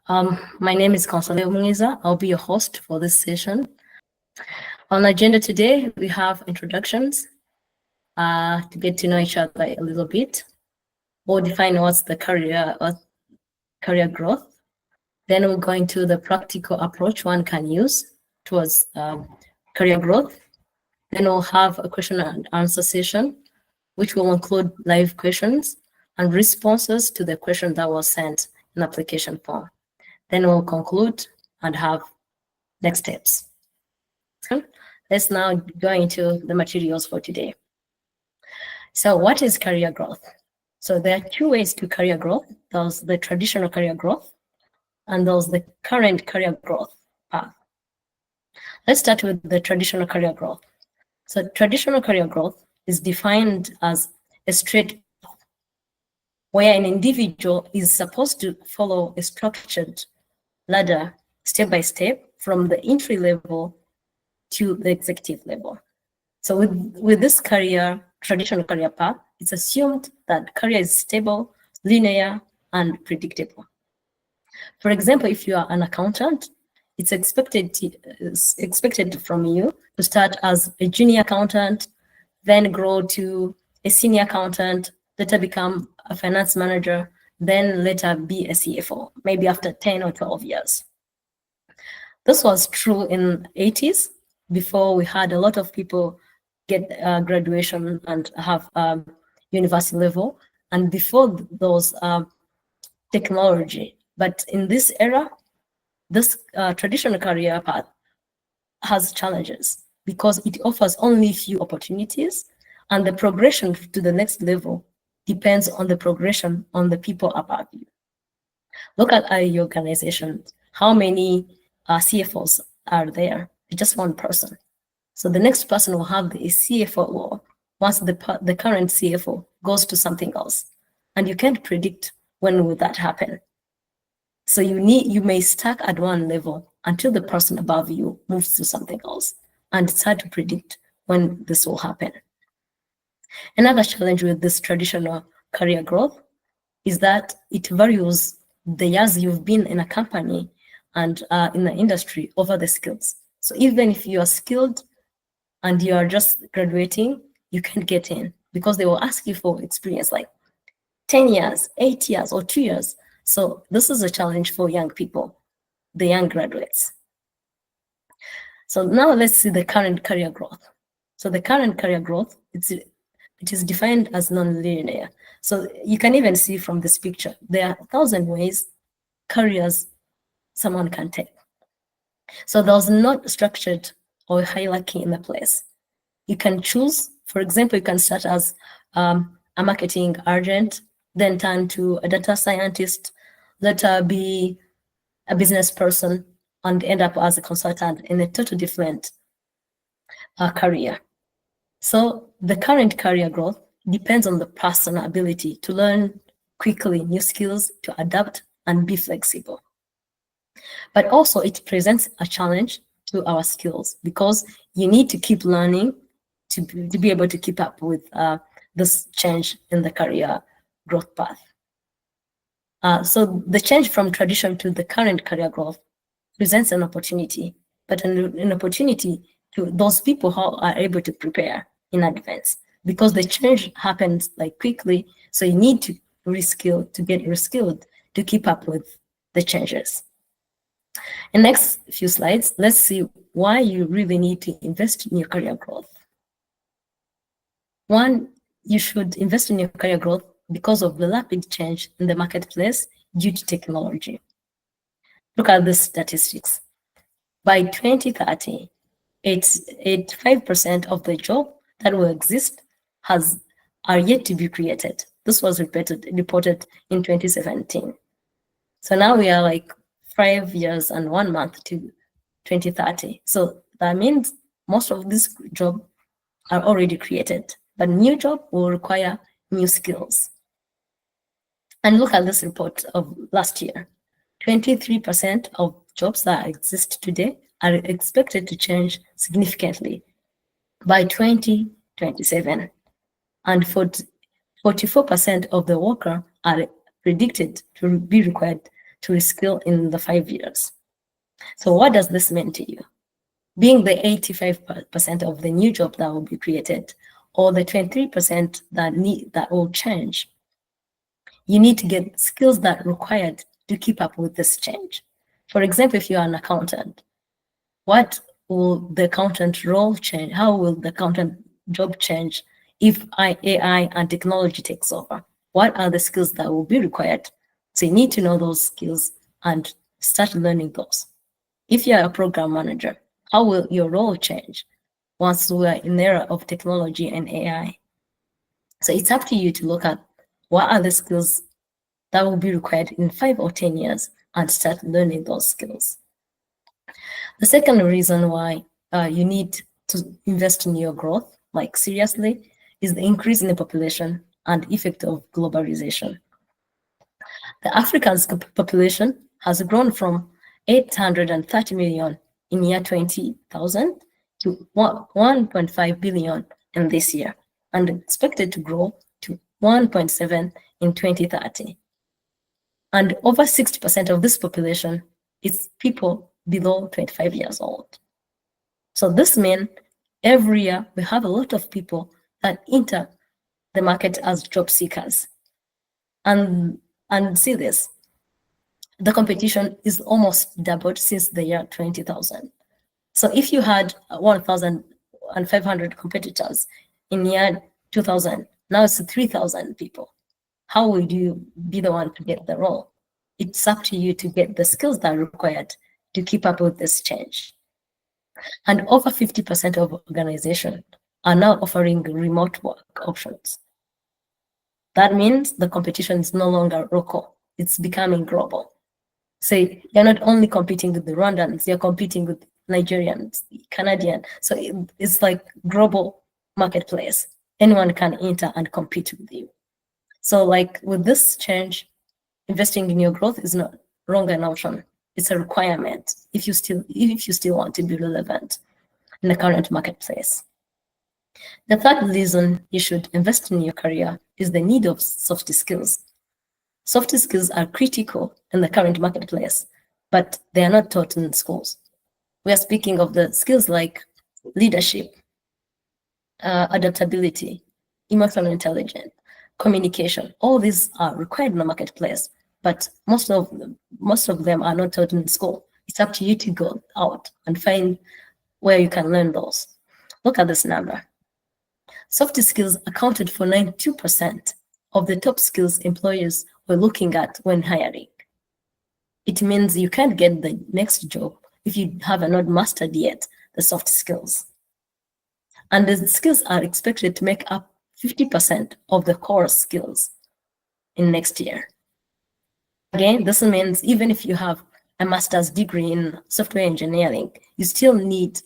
My name is Consuelo Mungiza. I'll be your host for this session. On the agenda today, we have introductions to get to know each other a little bit. We'll define what's the career growth. Then we'll go into the practical approach one can use towards career growth. Then we'll have a question and answer session, which will include live questions and responses to the question that was sent in application form. Then we'll conclude and have next steps. Let's now go into the materials for today. So what is career growth? So there are two ways to career growth. There's the traditional career growth and there's the current career growth path. Let's start with the traditional career growth. So traditional career growth is defined as a straight path where an individual is supposed to follow a structured ladder step by step from the entry level to the executive level. So with this traditional career path, it's assumed that career is stable, linear, and predictable. For example, if you are an accountant, it's expected from you to start as a junior accountant, then grow to a senior accountant, later become a finance manager, then later be a CFO, maybe after 10 or 12 years. This was true in the 80s, before we had a lot of people get graduation and have university level, and before those technology. But in this era, this traditional career path has challenges because it offers only few opportunities, and the progression to the next level depends on the progression on the people above you. Look at your organization. How many CFOs are there? Just one person. So the next person will have the CFO role once the current CFO goes to something else. And you can't predict when will that happen. So you may stuck at one level until the person above you moves to something else. And it's hard to predict when this will happen. Another challenge with this traditional career growth is that it varies the years you've been in a company and in the industry over the skills. So even if you are skilled and you are just graduating, you can't get in because they will ask you for experience like 10 years, 8 years, or 2 years. So this is a challenge for young people, the young graduates. So now let's see the current career growth. So the current career growth, it is defined as non-linear. So you can even see from this picture, there are 1,000 ways careers someone can take. So there's not structured or hierarchy in the place. You can choose, for example, you can start as a marketing agent, then turn to a data scientist, later be a business person, and end up as a consultant in a totally different career. So the current career growth depends on the person's ability to learn quickly new skills, to adapt and be flexible. But also it presents a challenge to our skills because you need to keep learning to be able to keep up with this change in the career growth path. So the change from tradition to the current career growth presents an opportunity, but an opportunity to those people who are able to prepare in advance because the change happens like quickly. So you need to get reskilled to keep up with the changes. In the next few slides, let's see why you really need to invest in your career growth. One, you should invest in your career growth because of the rapid change in the marketplace due to technology. Look at the statistics. By 2030, 85% of the jobs that will exist are yet to be created. This was reported in 2017. So now we are like 5 years and 1 month to 2030. So that means most of these jobs are already created, but new job will require new skills. And look at this report of last year. 23% of jobs that exist today are expected to change significantly by 2027. And 44% of the workers are predicted to be required to reskill in the 5 years. So what does this mean to you? Being the 85% of the new job that will be created, or the 23% that will change, you need to get skills that are required to keep up with this change. For example, if you are an accountant, what will the accountant role change? How will the accountant job change if AI and technology takes over? What are the skills that will be required? So you need to know those skills and start learning those. If you are a program manager, how will your role change once we are in the era of technology and AI? So it's up to you to look at what are the skills that will be required in 5 or 10 years and start learning those skills. The second reason why you need to invest in your growth, like seriously, is the increase in the population and effect of globalization. The African population has grown from 830 million in year 20,000 to 1.5 billion in this year, and expected to grow to 1.7 in 2030. And over 60% of this population is people below 25 years old. So this means every year we have a lot of people that enter the market as job seekers. And see this, the competition is almost doubled since the year 20,000. So if you had 1,500 competitors in year 2000, now it's 3,000 people. How would you be the one to get the role? It's up to you to get the skills that are required to keep up with this change. And over 50% of organizations are now offering remote work options. That means the competition is no longer local, it's becoming global. So you're not only competing with the Rwandans, you're competing with Nigerians, Canadian. So it's like global marketplace. Anyone can enter and compete with you. So like with this change, investing in your growth is no longer an option. It's a requirement if you still want to be relevant in the current marketplace. The third reason you should invest in your career is the need of soft skills. Soft skills are critical in the current marketplace, but they are not taught in schools. We are speaking of the skills like leadership, adaptability, emotional intelligence, communication. All these are required in the marketplace, but most of them are not taught in school. It's up to you to go out and find where you can learn those. Look at this number. Soft skills accounted for 92% of the top skills employers were looking at when hiring. It means you can't get the next job if you have not mastered yet the soft skills. And the skills are expected to make up 50% of the core skills in next year. Again, this means even if you have a master's degree in software engineering, you still need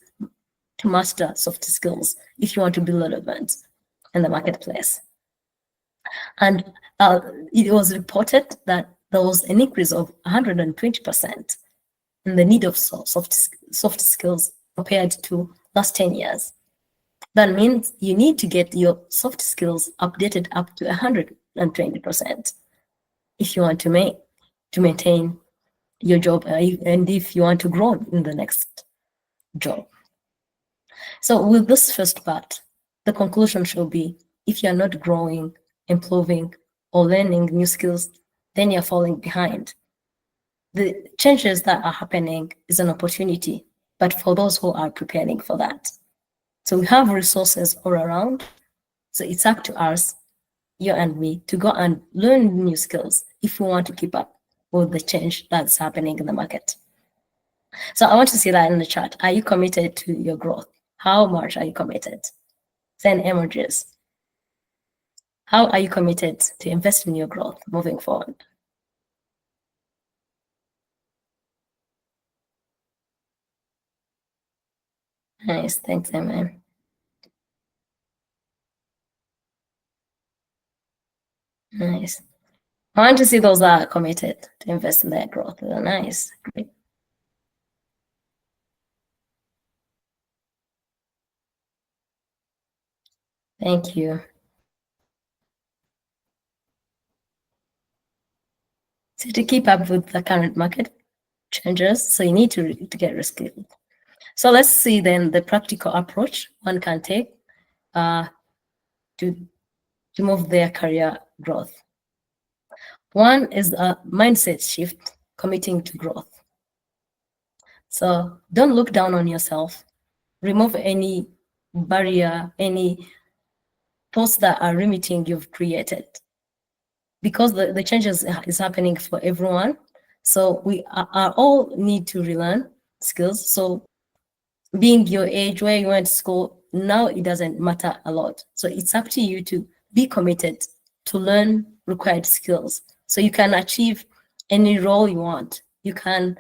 to master soft skills if you want to be relevant in the marketplace. And it was reported that there was an increase of 120% in the need of soft skills compared to last 10 years. That means you need to get your soft skills updated up to 120% if you want to maintain your job and if you want to grow in the next job. So with this first part, the conclusion should be if you're not growing, improving, or learning new skills, then you're falling behind. The changes that are happening is an opportunity, but for those who are preparing for that. So we have resources all around. So it's up to us, you and me, to go and learn new skills if we want to keep up with the change that's happening in the market. So I want to see that in the chat. Are you committed to your growth? How much are you committed? Send emojis. How are you committed to invest in your growth moving forward? Nice, thanks, Emma. Nice. I want to see those that are committed to invest in their growth. They're nice, great. Thank you. So to keep up with the current market changes, so you need to get reskilled. So let's see then the practical approach one can take to move their career growth. One is a mindset shift, committing to growth. So don't look down on yourself. Remove any barrier, any thoughts that are limiting you've created. Because the changes is happening for everyone. So we are all need to relearn skills. So being your age, where you went to school, now it doesn't matter a lot. So it's up to you to be committed to learn required skills. So you can achieve any role you want. You can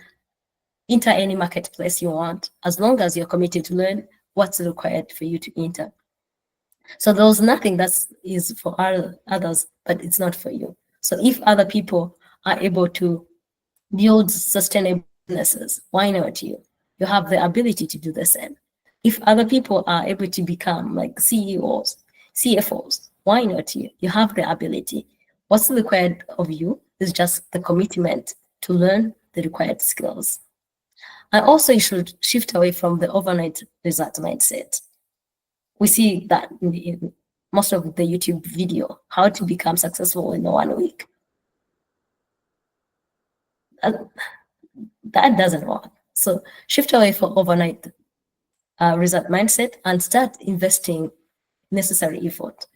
enter any marketplace you want, as long as you're committed to learn what's required for you to enter. So there's nothing that is for others, but it's not for you. So if other people are able to build sustainable businesses, why not you? You have the ability to do the same. If other people are able to become like CEOs, CFOs, why not you? You have the ability. What's required of you is just the commitment to learn the required skills. And also you should shift away from the overnight result mindset. We see that in most of the YouTube video, how to become successful in 1 week. That doesn't work. So shift away from overnight result mindset and start investing necessary effort.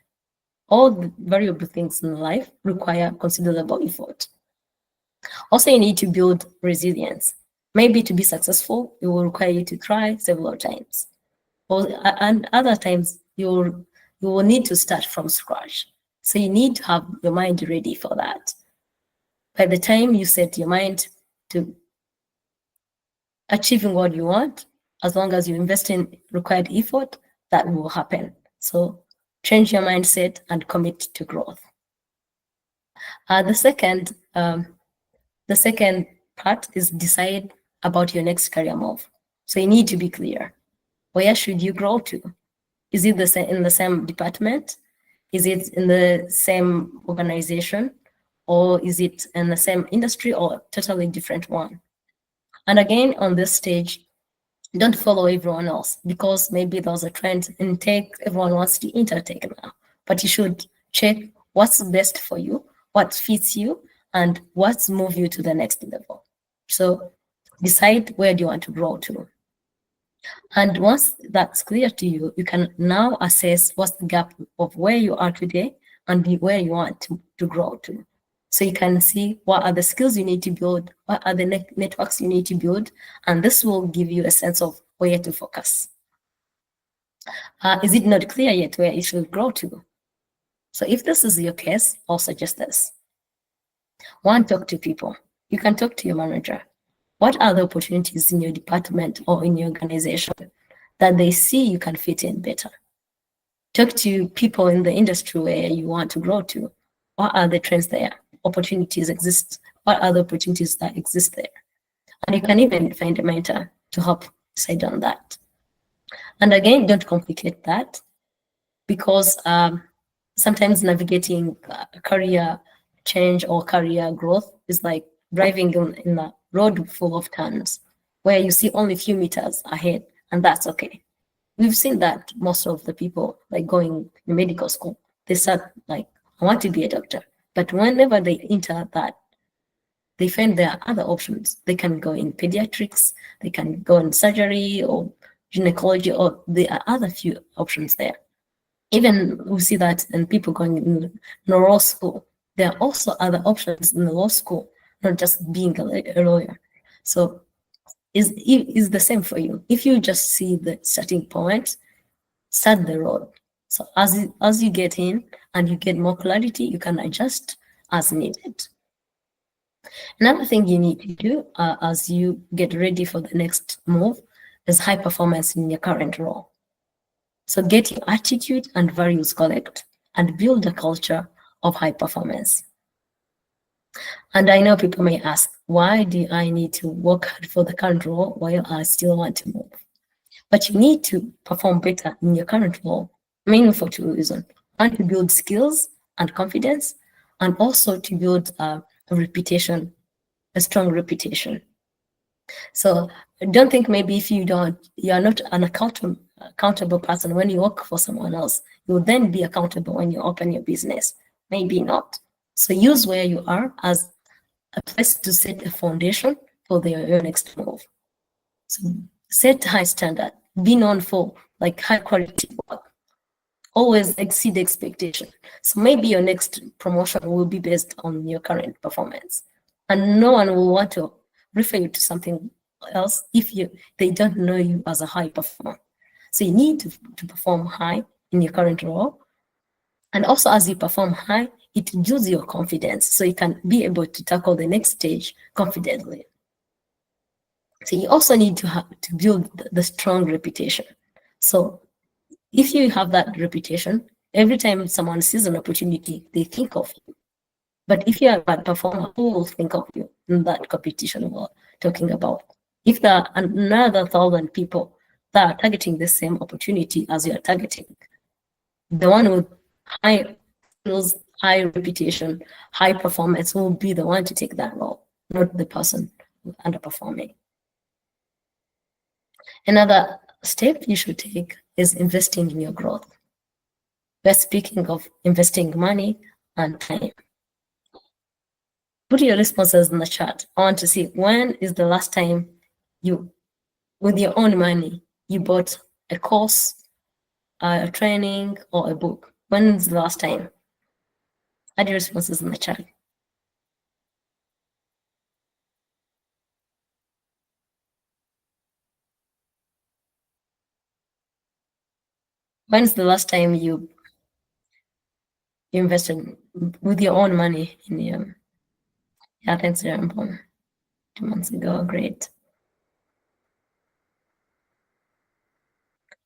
All the variable things in life require considerable effort. Also, you need to build resilience. Maybe to be successful, it will require you to try several times. And other times, you will need to start from scratch. So you need to have your mind ready for that. By the time you set your mind to achieving what you want, as long as you invest in required effort, that will happen. So change your mindset and commit to growth. The second part is decide about your next career move. So you need to be clear. Where should you grow to? Is it in the same department? Is it in the same organization? Or is it in the same industry or totally different one? And again, on this stage, don't follow everyone else, because maybe there's a trend in tech, everyone wants to enter tech now. But you should check what's best for you, what fits you, and what's move you to the next level. So decide where do you want to grow to. And once that's clear to you, you can now assess what's the gap of where you are today and where you want to grow to. So you can see what are the skills you need to build, what are the networks you need to build, and this will give you a sense of where to focus. Is it not clear yet where you should grow to? So if this is your case, I'll suggest this. One, talk to people. You can talk to your manager. What are the opportunities in your department or in your organization that they see you can fit in better? Talk to people in the industry where you want to grow to. What are the trends there? Opportunities exist. What are the opportunities that exist there? And you can even find a mentor to help decide on that. And again, don't complicate that, because sometimes navigating career change or career growth is like driving in a road full of turns where you see only a few meters ahead, and that's okay. We've seen that most of the people like going to medical school, they start like, I want to be a doctor. But whenever they enter that, they find there are other options. They can go in pediatrics, they can go in surgery or gynecology, or there are other few options there. Even we see that in people going in law school, there are also other options in the law school, not just being a lawyer. So is the same for you. If you just see the starting point, start the road. So as you get in and you get more clarity, you can adjust as needed. Another thing you need to do as you get ready for the next move is high performance in your current role. So get your attitude and values correct and build a culture of high performance. And I know people may ask, why do I need to work hard for the current role while I still want to move? But you need to perform better in your current role, mainly for two reasons. One, to build skills and confidence, and also to build a reputation a strong reputation. So don't think maybe if you're not an accountable person when you work for someone else, you'll then be accountable when you open your business. Maybe not. So use where you are as a place to set a foundation for your next move. So set high standard, be known for like high quality work, always exceed expectation. So maybe your next promotion will be based on your current performance, and no one will want to refer you to something else if they don't know you as a high performer. So you need to perform high in your current role. And also as you perform high, it builds your confidence so you can be able to tackle the next stage confidently. So you also need to build the strong reputation. So if you have that reputation, every time someone sees an opportunity, they think of you. But if you are a bad performer, who will think of you in that competition we're talking about? If there are another 1,000 people that are targeting the same opportunity as you are targeting, the one with high skills, high reputation, high performance will be the one to take that role, not the person underperforming. Another step you should take is investing in your growth. We're speaking of investing money and time. Put your responses in the chat. I want to see when is the last time you, with your own money, you bought a course, a training, or a book. When is the last time? Add your responses in the chat. When's the last time you invested with your own money in your, yeah, thanks, Jerome. 2 months ago, great.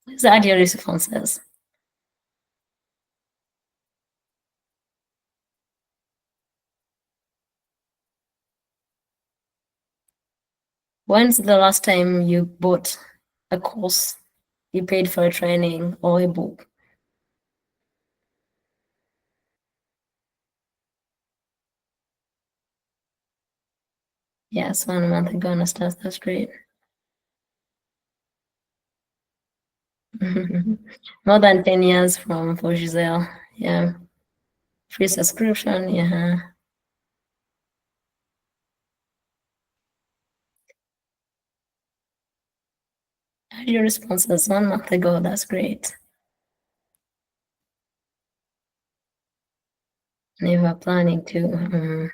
Please add your responses. When's the last time you bought a course, you paid for a training or a book? Yes, 1 month ago, Anastasia, that's great. More than 10 years for Giselle, yeah. Free subscription, yeah. Add your responses 1 month ago, that's great. Never planning to.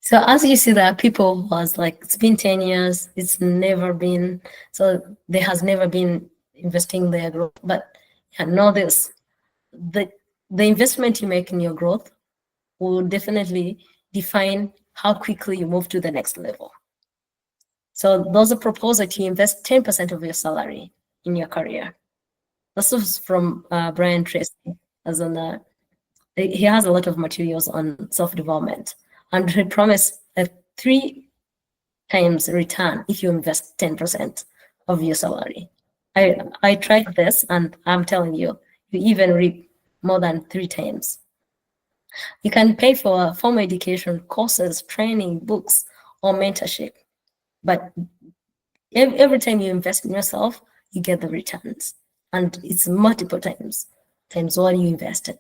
So as you see, there are people who was like, it's been 10 years, it's never been, so there has never been investing their growth. But yeah, know this, the investment you make in your growth will definitely define how quickly you move to the next level. So those are proposed that you invest 10% of your salary in your career. This is from Brian Tracy, as in he has a lot of materials on self-development, and he promised a 3 times return if you invest 10% of your salary. I tried this, and I'm telling you, you even reap more than 3 times. You can pay for formal education, courses, training, books, or mentorship, but every time you invest in yourself, you get the returns, and it's multiple times what you invested.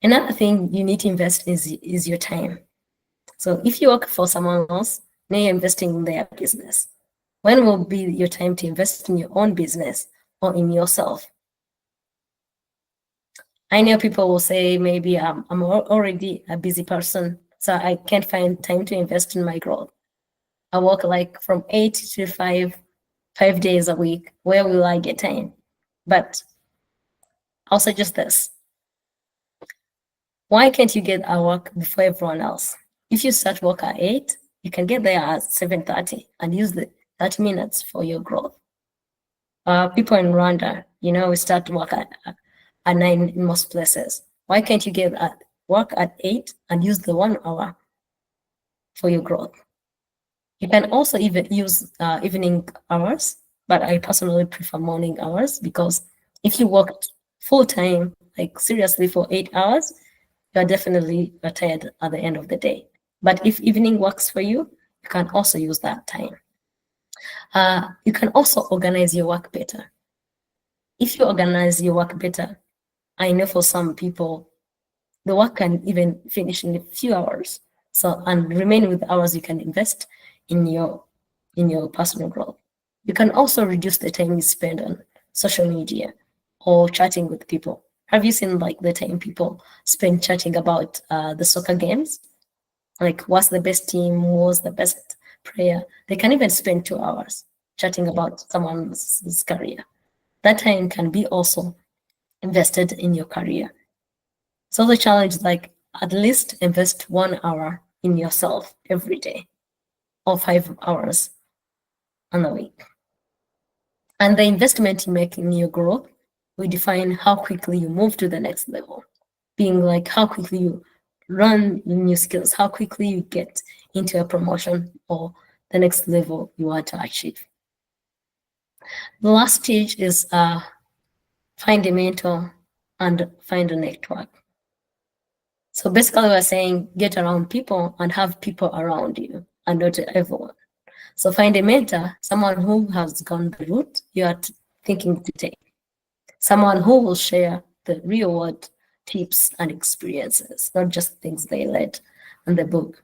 Another thing you need to invest is your time. So if you work for someone else, now you're investing in their business. When will be your time to invest in your own business or in yourself? I know people will say, maybe I'm already a busy person, so I can't find time to invest in my growth. I work like from 8 to 5 days a week. Where will I get time? But I'll suggest this. Why can't you get our work before everyone else? If you start work at 8, you can get there at 7:30 and use the 30 minutes for your growth. People in Rwanda, we start work at 9 in most places. Why can't you get at work at 8 and use the 1 hour for your growth? You can also even use evening hours, but I personally prefer morning hours because If you worked full time, like seriously for 8 hours, you're definitely tired at the end of the day. But if evening works for you, you can also use that time. You can also organize your work better. If you organize your work better, I know for some people, the work can even finish in a few hours. So, and remain with hours you can invest in your personal growth. You can also reduce the time you spend on social media or chatting with people. Have you seen like the time people spend chatting about the soccer games? Like what's the best team, what's the best player? They can even spend 2 hours chatting about someone's career. That time can be also invested in your career. So the challenge is like at least invest 1 hour in yourself every day or 5 hours on a week. And the investment you make in your growth will define how quickly you move to the next level, being like how quickly you learn new skills, how quickly you get into a promotion or the next level you want to achieve. The last stage is find a mentor and find a network. So basically we're saying get around people and have people around you and not everyone. So find a mentor, someone who has gone the route you are thinking to take, someone who will share the real world tips and experiences, not just things they read in the book.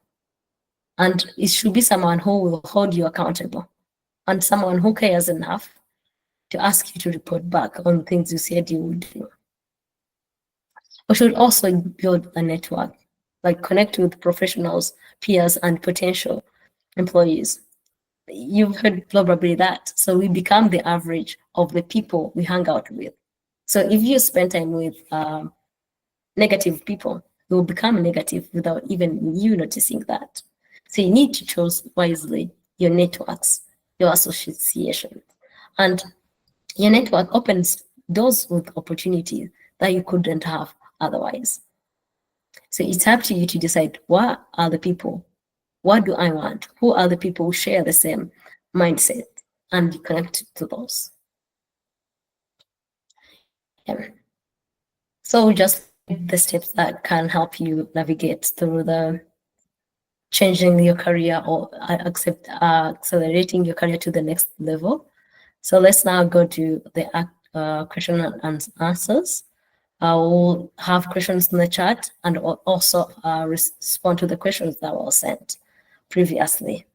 And it should be someone who will hold you accountable and someone who cares enough to ask you to report back on things you said you would do. We should also build a network, like connect with professionals, peers, and potential employees. You've heard probably that. So we become the average of the people we hang out with. So if you spend time with negative people, you will become negative without even you noticing that. So you need to choose wisely your networks, your associations. And your network opens doors with opportunities that you couldn't have otherwise. So it's up to you to decide what are the people, what do I want, who are the people who share the same mindset, and connect to those. Yeah. So just the steps that can help you navigate through the changing your career or accelerating your career to the next level. So let's now go to the question and answers. We'll have questions in the chat and also respond to the questions that were sent previously.